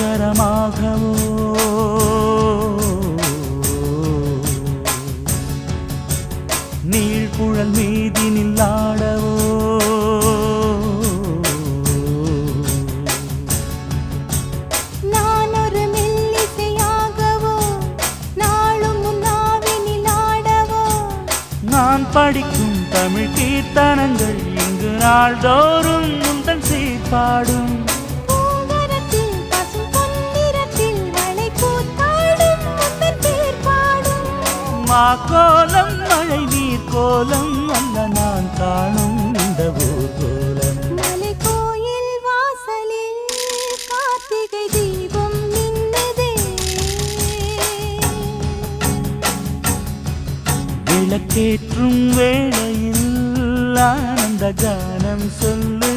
ஓரமாகவோ நீழ்குழல் மீதினில் ஆடவோ நான் ஒரு மெல்லிசையாகவோ நாளும் உன்னாவினில் ஆடவோ நான் படிக்கும் தமிழ் கீர்த்தனங்கள் இங்கு நாள்தோறும் முந்தன் சீர்பாடும் கோலம் மழை நீர் கோலம் அல்ல நான் காணும் இந்த ஊர்கோலம் மலை கோயில் வாசலில் கார்த்திகை தீபம் மின்னுதே விளக்கேற்றும் வேளையில் ஆனந்த கானம் சொல்லு